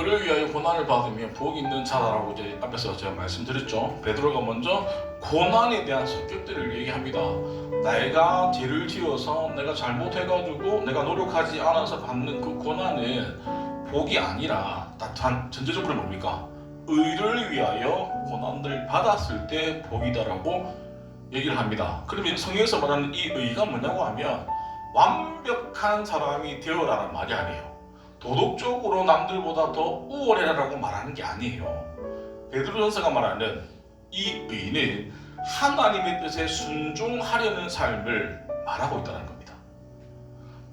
의를 위하여 고난을 받으면 복이 있는 자라고 이제 앞에서 제가 말씀드렸죠. 베드로가 먼저 고난에 대한 성격들을 얘기합니다. 내가 죄를 지어서 내가 잘못해가지고 내가 노력하지 않아서 받는 그 고난은 복이 아니라 단 전제적으로 뭡니까? 의를 위하여 고난을 받았을 때 복이다라고 얘기를 합니다. 그러면 성경에서 말하는 이 의가 뭐냐고 하면 완벽한 사람이 되어라는 말이 아니에요. 도덕적으로 남들보다 더 우월해라라고 말하는 게 아니에요. 베드로전서가 말하는 이 의는 하나님의 뜻에 순종하려는 삶을 말하고 있다는 겁니다.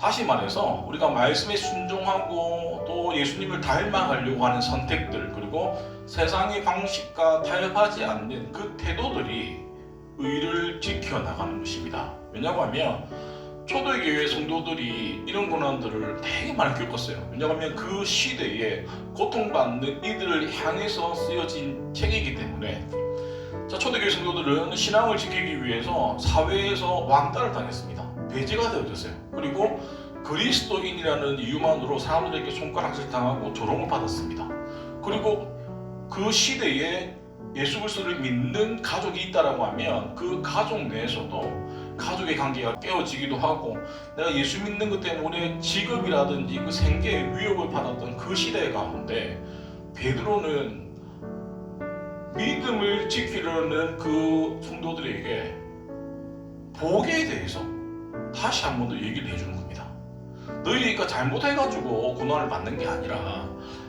다시 말해서 우리가 말씀에 순종하고 또 예수님을 닮아가려고 하는 선택들, 그리고 세상의 방식과 타협하지 않는 그 태도들이 의를 지켜나가는 것입니다. 왜냐고 하면 초대교회 성도들이 이런 고난들을 되게 많이 겪었어요. 왜냐하면 그 시대에 고통받는 이들을 향해서 쓰여진 책이기 때문에. 자, 초대교회 성도들은 신앙을 지키기 위해서 사회에서 왕따를 당했습니다. 배제가 되어졌어요. 그리고 그리스도인이라는 이유만으로 사람들에게 손가락질 당하고 조롱을 받았습니다. 그리고 그 시대에 예수 그리스도를 믿는 가족이 있다라고 하면 그 가족 내에서도 가족의 관계가 깨어지기도 하고, 내가 예수 믿는 것 때문에 직업이라든지 그 생계에 위협을 받았던 그 시대 가운데 베드로는 믿음을 지키려는 그 성도들에게 복에 대해서 다시 한 번 더 얘기를 해주는 겁니다. 너희가 잘못해가지고 고난을 받는 게 아니라,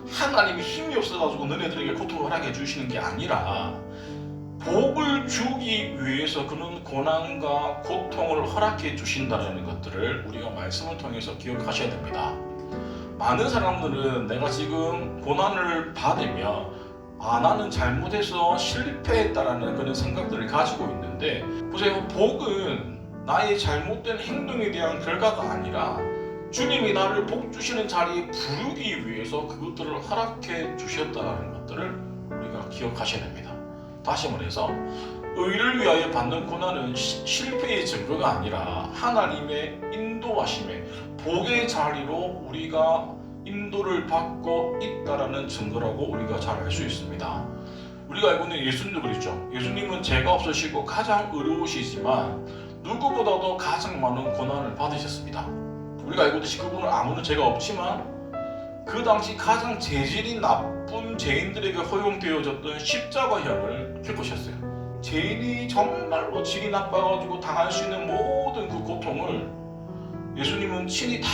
하나님이 힘이 없어가지고 너네들에게 고통을 허락해 주시는 게 아니라, 복을 주기 위해서 그는 고난과 고통을 허락해 주신다는 것들을 우리가 말씀을 통해서 기억하셔야 됩니다. 많은 사람들은 내가 지금 고난을 받으며 나는 잘못해서 실패했다라는 그런 생각들을 가지고 있는데, 보세요. 복은 나의 잘못된 행동에 대한 결과가 아니라 주님이 나를 복 주시는 자리에 부르기 위해서 그것들을 허락해 주셨다는 것들을 우리가 기억하셔야 됩니다. 다시 말해서 의를 위하여 받는 고난은 실패의 증거가 아니라 하나님의 인도하심에 복의 자리로 우리가 인도를 받고 있다라는 증거라고 우리가 잘 알 수 있습니다. 우리가 알고 있는 예수님도 그랬죠. 예수님은 죄가 없으시고 가장 의로우시지만 누구보다도 가장 많은 고난을 받으셨습니다. 우리가 알고 있듯이 그분은 아무런 죄가 없지만 그 당시 가장 죄질이 나쁜 죄인들에게 허용되어졌던 십자가형을 겪으셨어요. 죄인이 정말로 질이 나빠가지고 당할 수 있는 모든 그 고통을 예수님은 친히 다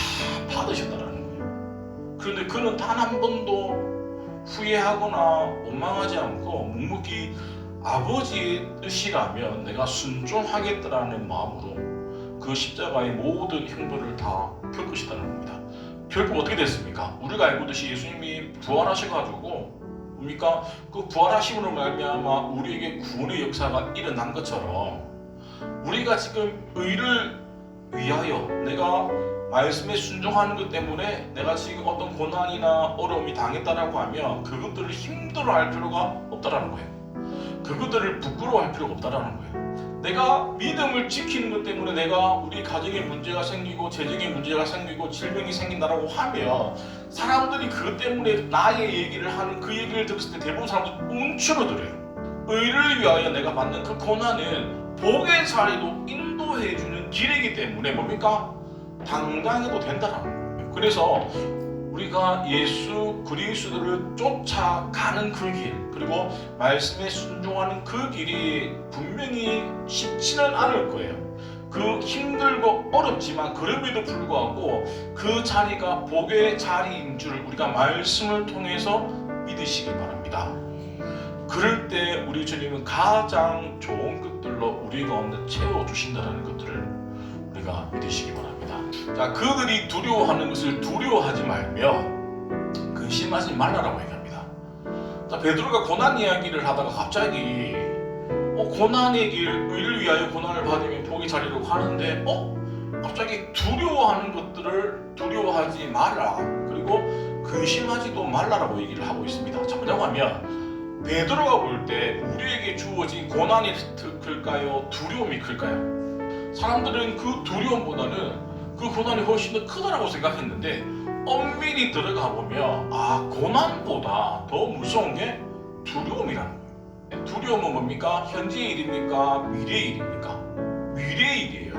받으셨다는 거예요. 그런데 그는 단 한 번도 후회하거나 원망하지 않고 묵묵히 아버지의 뜻이라면 내가 순종하겠다라는 마음으로 그 십자가의 모든 형벌을 다 겪으시다는 겁니다. 결국 어떻게 됐습니까? 우리가 알고 있듯이 예수님이 부활하셔가지고 뭡니까? 그 부활하심으로 말미암아 우리에게 구원의 역사가 일어난 것처럼, 우리가 지금 의를 위하여 내가 말씀에 순종하는 것 때문에 내가 지금 어떤 고난이나 어려움이 당했다라고 하면 그것들을 힘들어할 필요가 없다라는 거예요. 그것들을 부끄러워할 필요가 없다라는 거예요. 내가 믿음을 지키는 것 때문에 내가 우리 가정에 문제가 생기고 재정에 문제가 생기고 질병이 생긴다라고 하면 사람들이 그것 때문에 나의 얘기를 하는 그 얘기를 들었을 때 대부분 사람들이 움츠러들어요. 의를 위하여 내가 받는 그 고난은 복의 자리로 인도해주는 길이기 때문에 뭡니까? 당당해도 된다라는 거예요. 그래서 우리가 예수 그리스도를 쫓아가는 그 길, 그리고 말씀에 순종하는 그 길이 분명히 쉽지는 않을 거예요. 그 힘들고 어렵지만 그럼에도 불구하고 그 자리가 복의 자리인 줄 우리가 말씀을 통해서 믿으시기 바랍니다. 그럴 때 우리 주님은 가장 좋은 것들로 우리 가운데 채워주신다는 것들을 우리가 믿으시기 바랍니다. 자, 그들이 두려워하는 것을 두려워하지 말며 근심하지 말라라고 얘기합니다. 자, 베드로가 고난 이야기를 하다가 갑자기 고난의 길, 의를 위하여 고난을 받으면 복의 자리로 가는데 갑자기 두려워하는 것들을 두려워하지 마라, 그리고 근심하지도 말라라고 얘기를 하고 있습니다. 자, 뭐냐고 하면 베드로가 볼 때 우리에게 주어진 고난이 클까요? 두려움이 클까요? 사람들은 그 두려움보다는 그 고난이 훨씬 더 크다라고 생각했는데 엄밀히 들어가 보면 고난보다 더 무서운 게 두려움이라는 거예요. 두려움은 뭡니까? 현재의 일입니까? 미래의 일입니까? 미래의 일이에요.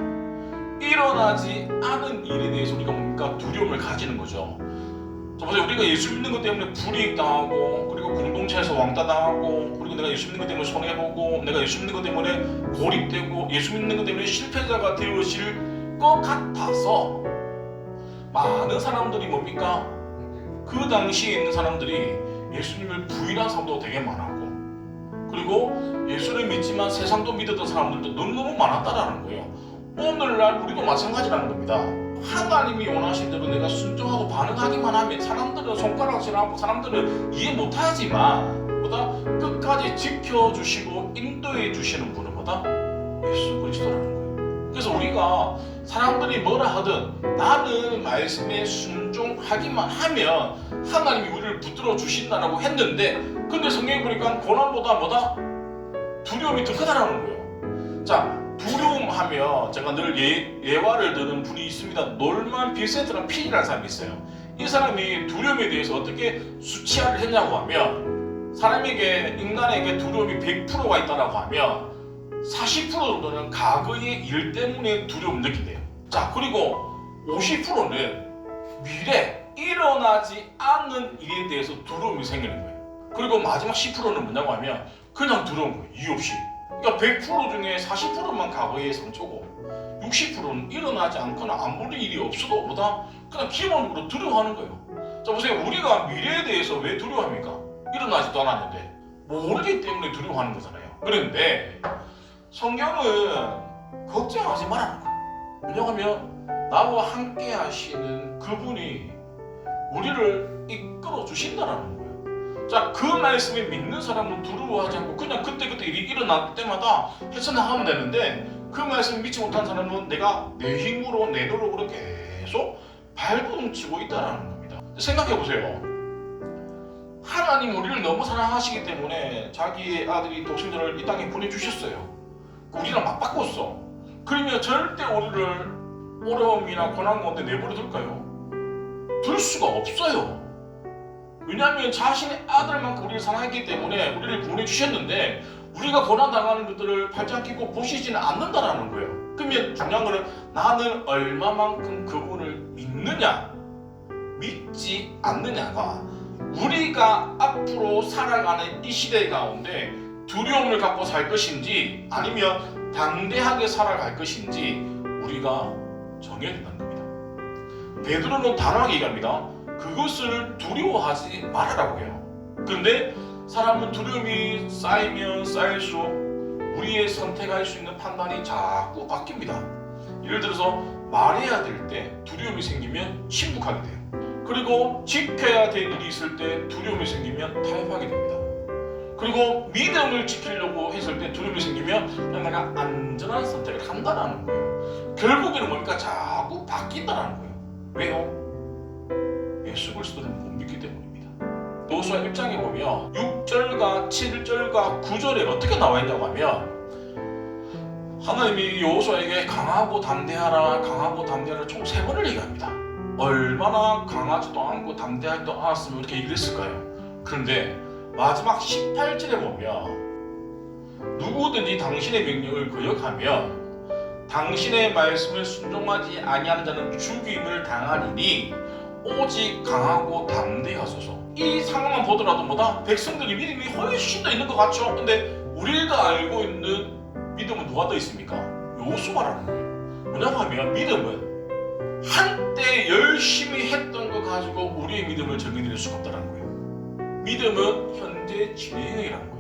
일어나지 않은 일에 대해서 우리가 뭡니까? 두려움을 가지는 거죠. 자, 보세요. 우리가 예수 믿는 것 때문에 불이익당하고, 그리고 공동체에서 왕따당하고, 그리고 내가 예수 믿는 것 때문에 손해보고, 내가 예수 믿는 것 때문에 고립되고, 예수 믿는 것 때문에 실패자가 되어질 것 같아서 많은 사람들이 뭡니까? 그 당시에 있는 사람들이 예수님을 부인한 사람도 되게 많았고, 그리고 예수를 믿지만 세상도 믿었던 사람들도 너무너무 많았다라는 거예요. 오늘날 우리도 마찬가지라는 겁니다. 하나님이 원하신 대로 내가 순종하고 반응하기만 하면 사람들은 손가락질하고 사람들은 이해 못하지만 보다 끝까지 지켜주시고 인도해 주시는 분은 뭐다? 예수 그리스도라는 거예요. 그래서 우리가 사람들이 뭐라 하든 나는 말씀에 순종하기만 하면 하나님이 우리를 붙들어 주신다라고 했는데, 근데 성경에 보니까 고난보다 뭐다? 두려움이 더 크다라는 거예요. 자, 두려움하면 제가 늘 예화를 드는 분이 있습니다. 놀만 비센트라는 필이라는 사람이 있어요. 이 사람이 두려움에 대해서 어떻게 수치화를 했냐고 하면, 사람에게 인간에게 두려움이 100%가 있다라고 하면 40% 정도는 과거의 일 때문에 두려움을 느낀대요. 자, 그리고 50%는 미래 일어나지 않는 일에 대해서 두려움이 생기는 거예요. 그리고 마지막 10%는 뭐냐고 하면 그냥 두려운 거예요. 이유 없이. 그러니까 100% 중에 40%만 과거의 상처고 60%는 일어나지 않거나 아무리 일이 없어도 보다 그냥 기본적으로 두려워하는 거예요. 자, 보세요. 우리가 미래에 대해서 왜 두려워합니까? 일어나지도 않았는데 모르기 때문에 두려워하는 거잖아요. 그런데 성경은 걱정하지 말라는 거예요. 왜냐하면 나와 함께 하시는 그분이 우리를 이끌어 주신다는 거예요. 자, 그 말씀에 믿는 사람은 두려워하지 않고 그냥 그때그때 일이 일어날 때마다 헤쳐나가면 되는데, 그 말씀을 믿지 못한 사람은 내가 내 힘으로 내 노력으로 계속 발버둥치고 있다는 겁니다. 생각해 보세요. 하나님 우리를 너무 사랑하시기 때문에 자기의 아들이 독생자를 이 땅에 보내주셨어요. 우리랑 맞바꿨어. 그러면 절대 우리를 어려움이나 고난 가운데 내버려 둘까요? 둘 수가 없어요. 왜냐하면 자신의 아들만큼 우리를 사랑했기 때문에 우리를 보내주셨는데 우리가 고난당하는 것들을 팔짱 끼고 보시지는 않는다라는 거예요. 그러면 중요한 거는 나는 얼마만큼 그분을 믿느냐 믿지 않느냐가 우리가 앞으로 살아가는 이 시대 가운데 두려움을 갖고 살 것인지 아니면 담대하게 살아갈 것인지 우리가 정해야 된다는 겁니다. 베드로는 단호하게 얘기합니다. 그것을 두려워하지 말아라고 해요. 그런데 사람은 두려움이 쌓이면 쌓일수록 우리의 선택할 수 있는 판단이 자꾸 바뀝니다. 예를 들어서 말해야 될 때 두려움이 생기면 침묵하게 돼요. 그리고 지켜야 될 일이 있을 때 두려움이 생기면 타협하게 됩니다. 그리고 믿음을 지키려고 했을 때 두려움이 생기면 그냥 내가 안전한 선택을 한다는 거예요. 결국에는 뭡니까? 자꾸 바뀐다는 거예요. 왜요? 예수 그리스도를 못 믿기 때문입니다. 여호수아 1장에 보면 6절과 7절과 9절에 어떻게 나와 있냐고 하면 하나님이 여호수아에게 강하고 담대하라 강하고 담대하라 총 3번을 얘기합니다. 얼마나 강하지도 않고 담대하지도 않았으면 이렇게 얘기를 했을까요? 그런데 마지막 18절에 보면 누구든지 당신의 명령을 거역하면 당신의 말씀을 순종하지 아니하는 자는 죽임을 당하리니 오직 강하고 담대하소서. 이 상황만 보더라도 뭐다? 백성들이 믿음이 훨씬 더 있는 것 같죠? 근데 우리가 알고 있는 믿음은 누가 더 있습니까? 여호수아라는 거예요. 뭐냐고 하면 믿음은 한때 열심히 했던 거 가지고 우리의 믿음을 정의드릴 수가 없다는 거예요. 믿음은 현재 진행이라는 거예요.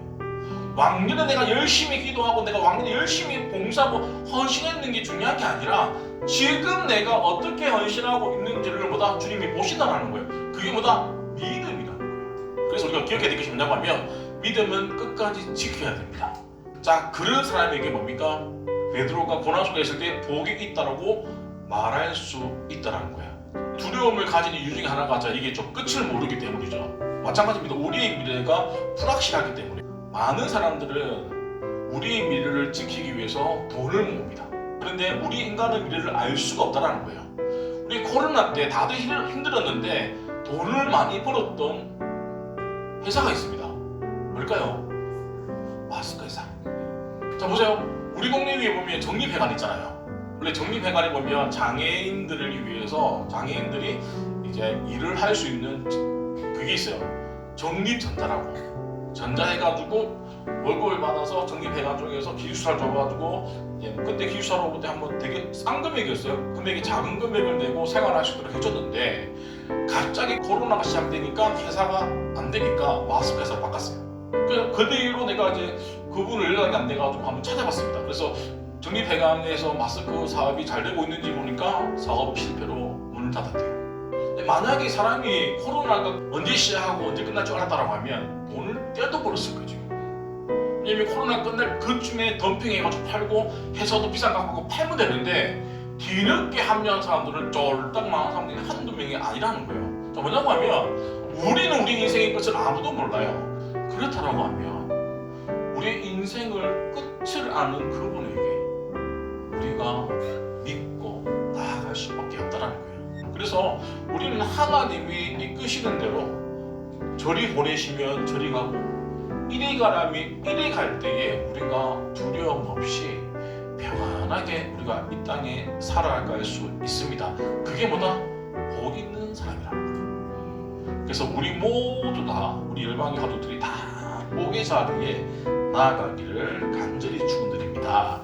왕년에 내가 열심히 기도하고 내가 왕년에 열심히 봉사하고 헌신했는 게 중요한 게 아니라 지금 내가 어떻게 헌신하고 있는지를 보다 주님이 보신다는 거예요. 그게 뭐다? 믿음이라는 거예요. 그래서 우리가 기억해야 될 것이 뭐냐고 하면 믿음은 끝까지 지켜야 됩니다. 자, 그런 사람에게 뭡니까? 베드로가 고난 속에 있을 때 복이 있다라고 말할 수 있다는 거예요. 두려움을 가진 이유 중에 하나가 이게 좀 끝을 모르기 때문이죠. 마찬가지입니다. 우리의 미래가 불확실하기 때문에 많은 사람들은 우리의 미래를 지키기 위해서 돈을 모읍니다. 그런데 우리 인간의 미래를 알 수가 없다는 거예요. 우리 코로나 때 다들 힘들었는데 돈을 많이 벌었던 회사가 있습니다. 뭘까요? 마스크 회사. 자 보세요. 우리 동네 위에 보면 정립회관 있잖아요. 원래 정립회관에 보면 장애인들을 위해서 장애인들이 이제 일을 할 수 있는 그게 있어요. 정립전자라고. 전자해가지고 월급을 받아서 정립회관 쪽에서 기숙사를 줘가지고 그때 기숙사로부터 한번 되게 싼 금액이었어요. 금액이 작은 금액을 내고 생활할 수 있도록 해줬는데 갑자기 코로나가 시작되니까 회사가 안 되니까 마스크 회사로 바꿨어요. 그 뒤로 내가 이제 그분을 연락이 안 돼가지고 한번 찾아봤습니다. 그래서 정립회관에서 마스크 사업이 잘 되고 있는지 보니까 사업 실패로 문을 닫았대요. 만약에 사람이 코로나가 언제 시작하고 언제 끝날 줄 알았다고 하면 돈을 떼도 벌었을 거죠. 왜냐면 코로나 끝날 그쯤에 덤핑해가지고 팔고 회사도 비싼 거 갖고 팔면 되는데 뒤늦게 합류한 사람들은 쫄딱 망한 사람들이 한두 명이 아니라는 거예요. 자, 뭐냐고 하면 우리는 우리 인생의 끝을 아무도 몰라요. 그렇다라고 하면 우리의 인생을 끝을 아는 그분에게 우리가 믿고 나아갈 수밖에 없다는 거예요. 그래서 우리는 하나님이 이끄시는 대로 저리 보내시면 저리 가고 이리 가라면 이리 갈 때에 우리가 두려움 없이 평안하게 우리가 이 땅에 살아갈 수 있습니다. 그게 뭐다? 복 있는 사람이랍니다. 그래서 우리 모두 다 우리 열방의 가족들이 다 복의 자리에 나아가기를 간절히 축원드립니다.